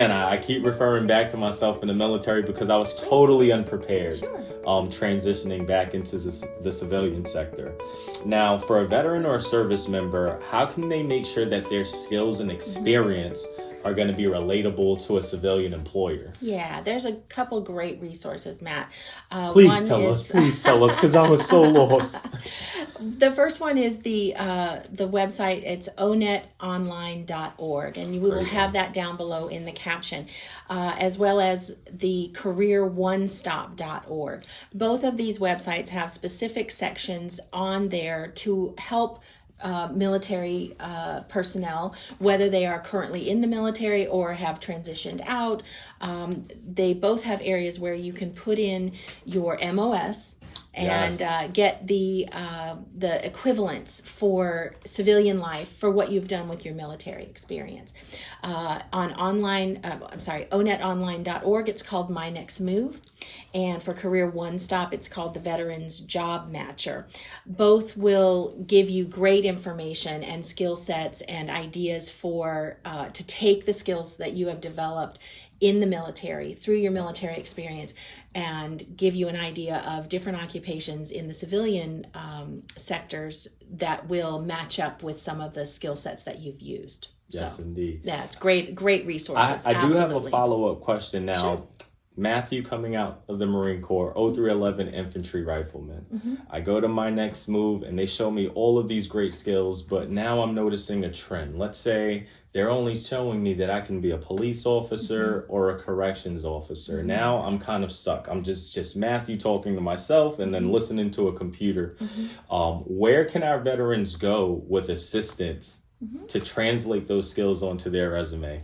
And I keep referring back to myself in the military because I was totally unprepared. Sure. Transitioning back into the civilian sector. Now, for a veteran or a service member, how can they make sure that their skills and experience are going to be relatable to a civilian employer? Yeah, there's a couple great resources, Matt. Please tell us, because I was so lost. The first one is the website. It's onetonline.org, and we will have that down below in the caption, as well as the careeronestop.org. Both of these websites have specific sections on there to help military personnel, whether they are currently in the military or have transitioned out. They both have areas where you can put in your MOS and get the equivalents for civilian life for what you've done with your military experience. On onetonline.org, it's called My Next Move. And for Career One Stop, it's called the Veterans Job Matcher. Both will give you great information and skill sets and ideas for to take the skills that you have developed in the military through your military experience and give you an idea of different occupations in the civilian sectors that will match up with some of the skill sets that you've used. Yes, so, indeed. That's great resources. I do have a follow-up question now. Sure. Matthew, coming out of the Marine Corps, 0311 infantry rifleman. I go to My Next Move and they show me all of these great skills, but now I'm noticing a trend. Let's say they're only showing me that I can be a police officer or a corrections officer. Now I'm kind of stuck. I'm just Matthew talking to myself and then listening to a computer. Where can our veterans go with assistance to translate those skills onto their resume?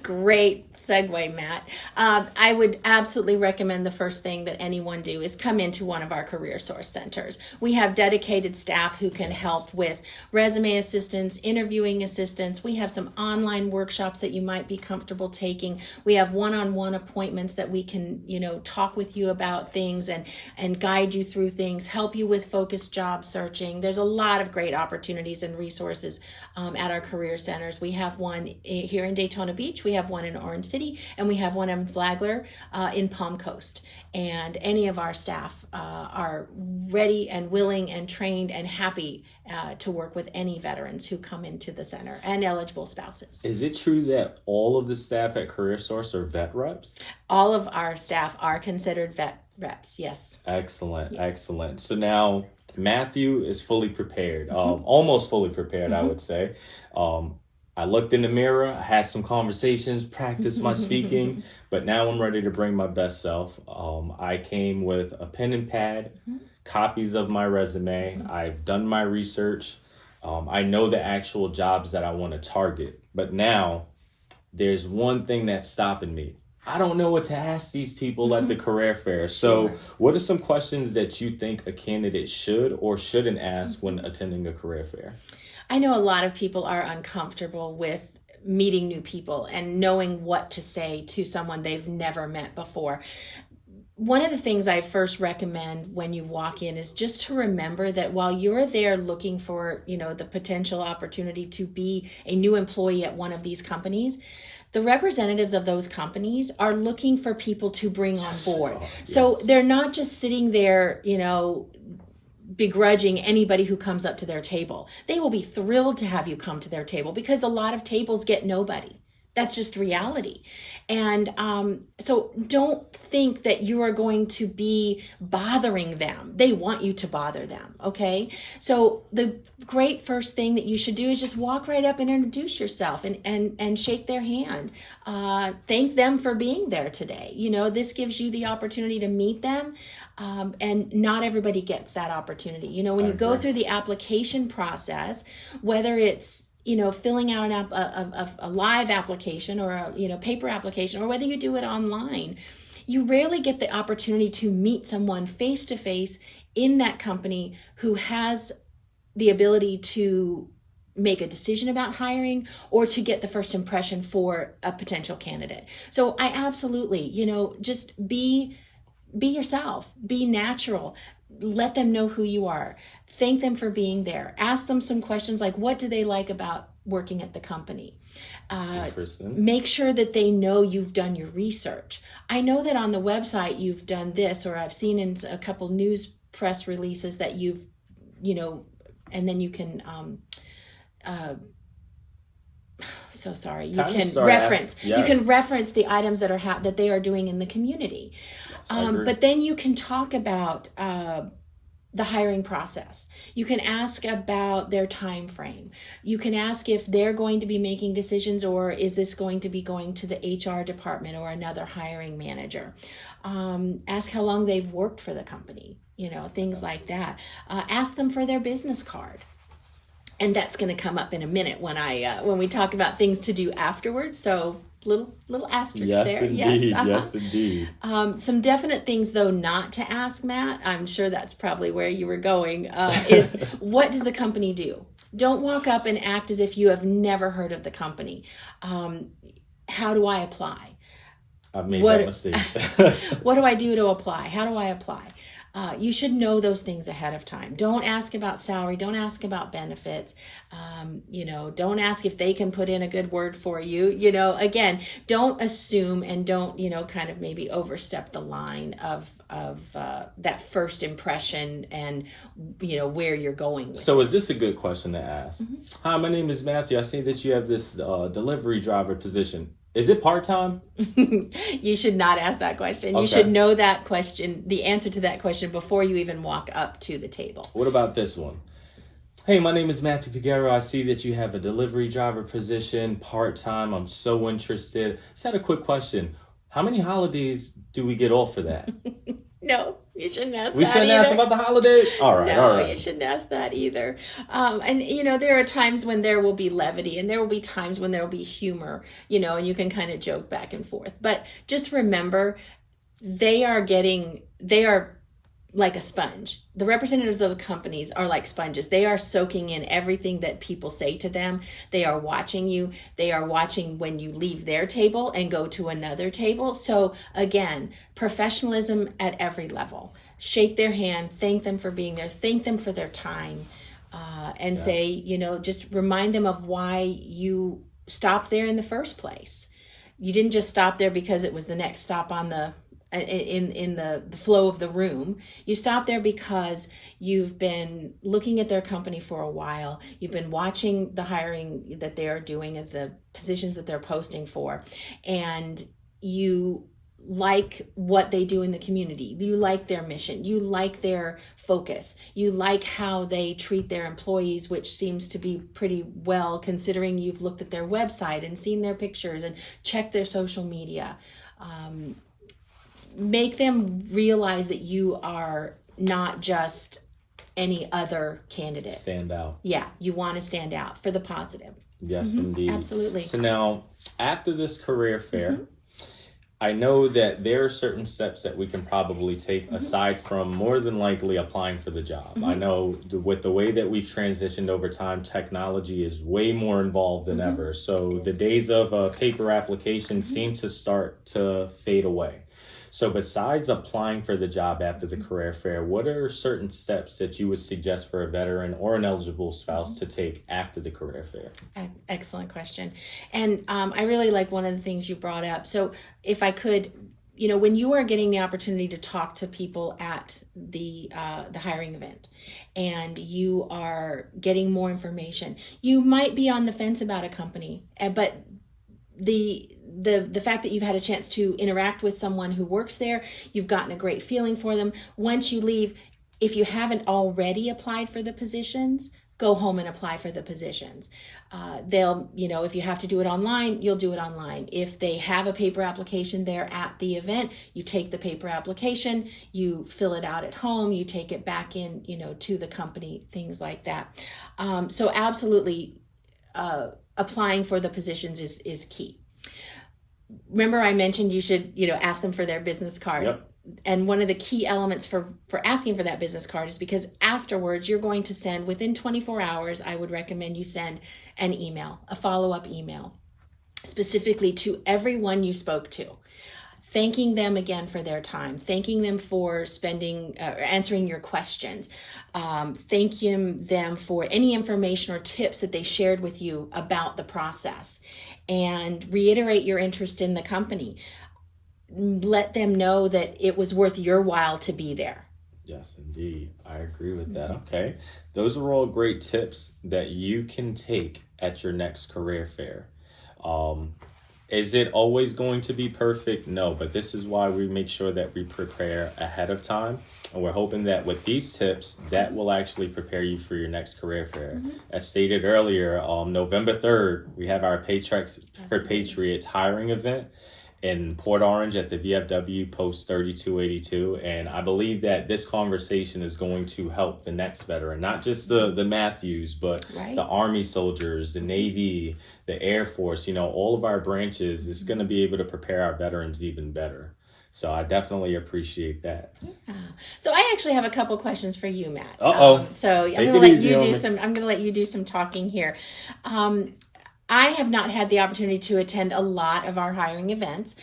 Great segue, Matt. I would absolutely recommend the first thing that anyone do is come into one of our CareerSource centers. We have dedicated staff who can help with resume assistance, interviewing assistance. We have some online workshops that you might be comfortable taking. We have one-on-one appointments that we can, talk with you about things and guide you through things, help you with focused job searching. There's a lot of great opportunities and resources at our career centers. We have one here in Daytona Beach, we have one in Orange City, and we have one in Flagler in Palm Coast. And any of our staff are ready and willing and trained and happy to work with any veterans who come into the center and eligible spouses. Is it true that all of the staff at CareerSource are vet reps? All of our staff are considered vet reps, yes. Excellent. So now Matthew is fully prepared, almost fully prepared, I would say. I looked in the mirror, I had some conversations, practiced my speaking, but now I'm ready to bring my best self. I came with a pen and pad, copies of my resume. I've done my research. I know the actual jobs that I want to target, but now there's one thing that's stopping me. I don't know what to ask these people at the career fair. So what are some questions that you think a candidate should or shouldn't ask when attending a career fair? I know a lot of people are uncomfortable with meeting new people and knowing what to say to someone they've never met before. One of the things I first recommend when you walk in is just to remember that while you're there looking for, the potential opportunity to be a new employee at one of these companies, the representatives of those companies are looking for people to bring on board. So they're not just sitting there, begrudging anybody who comes up to their table. They will be thrilled to have you come to their table because a lot of tables get nobody. That's just reality. And so don't think that you are going to be bothering them. They want you to bother them, okay? So the great first thing that you should do is just walk right up and introduce yourself and shake their hand. Thank them for being there today. This gives you the opportunity to meet them, and not everybody gets that opportunity. When you go through the application process, whether it's filling out a live application or a paper application, or whether you do it online, you rarely get the opportunity to meet someone face to face in that company who has the ability to make a decision about hiring or to get the first impression for a potential candidate. So I absolutely, just be yourself, be natural. Let them know who you are. Thank them for being there. Ask them some questions like, what do they like about working at the company. Interesting. Make sure that they know you've done your research. I know that on the website you've done this, or I've seen in a couple news press releases that you've, and then you can, so sorry, you can reference, yes. you can reference the items that are that they are doing in the community. But then you can talk about the hiring process. You can ask about their time frame. You can ask if they're going to be making decisions, or is this going to be going to the HR department or another hiring manager. Ask how long they've worked for the company, things like that. Ask them for their business card. And that's going to come up in a minute when we talk about things to do afterwards. So little asterisks there. Indeed. Yes, Yes, indeed. Some definite things, though, not to ask, Matt. I'm sure that's probably where you were going. Is what does the company do? Don't walk up and act as if you have never heard of the company. How do I apply? I've made that mistake. What do I do to apply? How do I apply? You should know those things ahead of time. Don't ask about salary. Don't ask about benefits. Don't ask if they can put in a good word for you. Again, don't assume, and don't, kind of maybe overstep the line of that first impression and, where you're going with So is this a good question to ask? Mm-hmm. Hi, my name is Matthew. I see that you have this delivery driver position. Is it part-time? You should not ask that question. Okay. You should know that question, the answer to that question, before you even walk up to the table. What about this one? Hey, my name is Matthew Piguero. I see that you have a delivery driver position, part-time. I'm so interested. Just had a quick question. How many holidays do we get off for that? No, you shouldn't ask that. We shouldn't either. ask about the holiday? All right, all right. You shouldn't ask that either. And, there are times when there will be levity, and there will be times when there will be humor, and you can kind of joke back and forth. But just remember, they are like a sponge. The representatives of the companies are like sponges. They are soaking in everything that people say to them. They are watching you. They are watching when you leave their table and go to another table. So again, professionalism at every level. Shake their hand, thank them for being there, thank them for their time, and say, just remind them of why you stopped there in the first place. You didn't just stop there because it was the next stop on in the flow of the room. You stop there because you've been looking at their company for a while. You've been watching the hiring that they're doing at the positions that they're posting for, and you like what they do in the community. You like their mission. You like their focus. You like how they treat their employees, which seems to be pretty well, considering you've looked at their website and seen their pictures and checked their social media. Make them realize that you are not just any other candidate. Stand out. Yeah, you want to stand out for the positive. Yes, indeed. Absolutely. So now, after this career fair, I know that there are certain steps that we can probably take aside from more than likely applying for the job. I know with the way that we've transitioned over time, technology is way more involved than ever. So the days of paper applications seem to start to fade away. So besides applying for the job after the career fair, what are certain steps that you would suggest for a veteran or an eligible spouse to take after the career fair? Excellent question. And I really like one of the things you brought up. So if I could, when you are getting the opportunity to talk to people at the hiring event, and you are getting more information, you might be on the fence about a company, but the fact that you've had a chance to interact with someone who works there, you've gotten a great feeling for them. Once you leave, if you haven't already applied for the positions, go home and apply for the positions. They'll, if you have to do it online, you'll do it online. If they have a paper application there at the event, you take the paper application, you fill it out at home, you take it back in, to the company, things like that. So absolutely, applying for the positions is key. Remember, I mentioned you should, ask them for their business card. Yep. And one of the key elements for asking for that business card is because afterwards you're going to send, within 24 hours, I would recommend you send an email, a follow-up email, specifically to everyone you spoke to. thanking them again for their time, thanking them for answering your questions, thanking them for any information or tips that they shared with you about the process, and reiterate your interest in the company. Let them know that it was worth your while to be there. Yes, indeed. I agree with that. Okay. Those are all great tips that you can take at your next career fair. Is it always going to be perfect? No, but this is why we make sure that we prepare ahead of time. And we're hoping that with these tips, that will actually prepare you for your next career fair. As stated earlier, November 3rd, we have our Paychecks for Patriots hiring event in Port Orange at the VFW Post 3282. And I believe that this conversation is going to help the next veteran, not just the Matthews, but the Army soldiers, the Navy, the Air Force, all of our branches. Is going to be able to prepare our veterans even better. So I definitely appreciate that. Yeah. So I actually have a couple questions for you, Matt. So I'm going to let you do some talking here. I have not had the opportunity to attend a lot of our hiring events,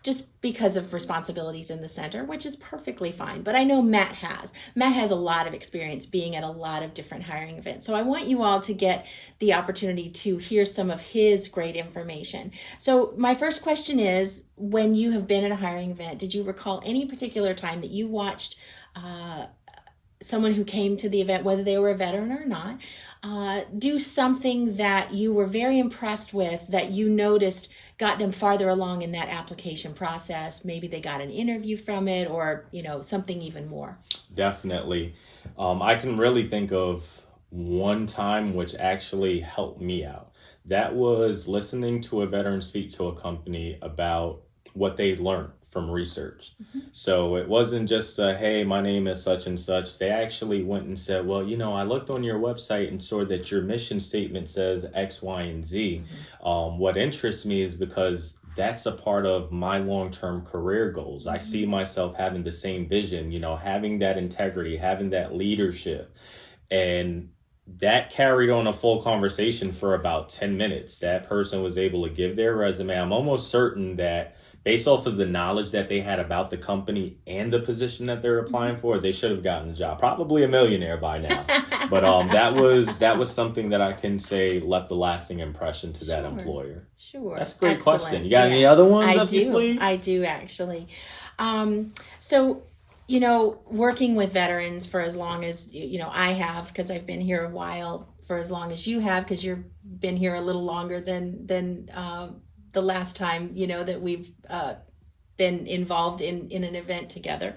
just because of responsibilities in the center, which is perfectly fine. But I know Matt has. Matt has a lot of experience being at a lot of different hiring events. So I want you all to get the opportunity to hear some of his great information. So my first question is, when you have been at a hiring event, did you recall any particular time that you watched someone who came to the event, whether they were a veteran or not, do something that you were very impressed with, that you noticed got them farther along in that application process? Maybe they got an interview from it, or something even more. Definitely. I can really think of one time which actually helped me out. That was listening to a veteran speak to a company about what they learned from research. So it wasn't just, hey, my name is such and such. They actually went and said, well, I looked on your website and saw that your mission statement says X, Y, and Z. What interests me is because that's a part of my long-term career goals. I see myself having the same vision, having that integrity, having that leadership. And that carried on a full conversation for about 10 minutes. That person was able to give their resume. I'm almost certain that based off of the knowledge that they had about the company and the position that they're applying for, they should have gotten the job. Probably a millionaire by now. But that was something that I can say left a lasting impression to that employer. Sure. That's a great Excellent. question. You got any other ones up your sleeve? I do, actually. So, working with veterans for as long as, I have, because I've been here a while, for as long as you have, because you've been here a little longer than the last time, that we've been involved in an event together.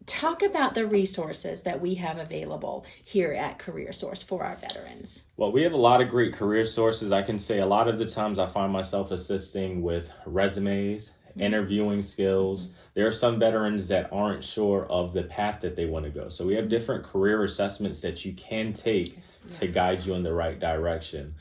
Talk about the resources that we have available here at CareerSource for our veterans. Well, we have a lot of great career sources. I can say a lot of the times I find myself assisting with resumes, interviewing skills. There are some veterans that aren't sure of the path that they want to go. So we have different career assessments that you can take to guide you in the right direction.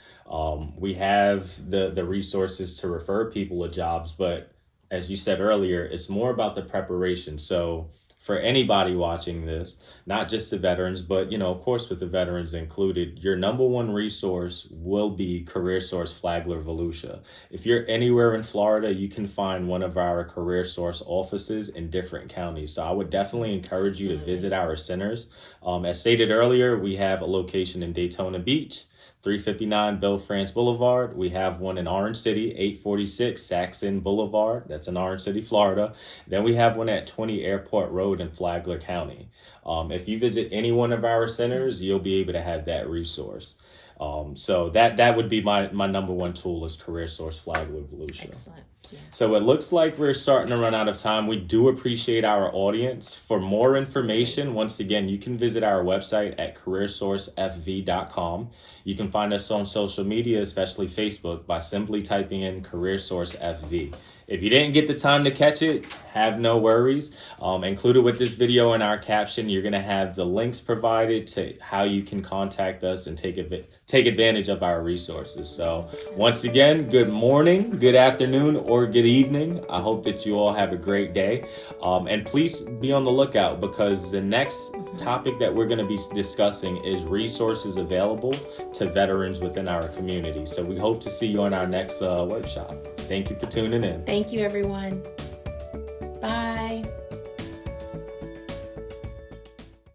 We have the resources to refer people to jobs, but as you said earlier, it's more about the preparation. So for anybody watching this, not just the veterans, but, of course, with the veterans included, your number one resource will be CareerSource Flagler Volusia. If you're anywhere in Florida, you can find one of our CareerSource offices in different counties. So I would definitely encourage you to visit our centers. As stated earlier, we have a location in Daytona Beach, 359 Bill France Boulevard. We have one in Orange City, 846 Saxon Boulevard. That's in Orange City, Florida. Then we have one at 20 Airport Road in Flagler County. If you visit any one of our centers, you'll be able to have that resource. So that would be my number one tool is CareerSource Flagler Volusia. Excellent. Yeah. So it looks like we're starting to run out of time. We do appreciate our audience. For more information, once again, you can visit our website at careersourcefv.com. You can find us on social media, especially Facebook, by simply typing in CareerSourceFV. If you didn't get the time to catch it, have no worries. Included with this video in our caption, you're going to have the links provided to how you can contact us and take advantage of our resources. So once again, good morning, good afternoon, or good evening. I hope that you all have a great day. And please be on the lookout because the next topic that we're going to be discussing is resources available to veterans within our community. So we hope to see you on our next workshop. Thank you for tuning in. Thank you, everyone. Bye.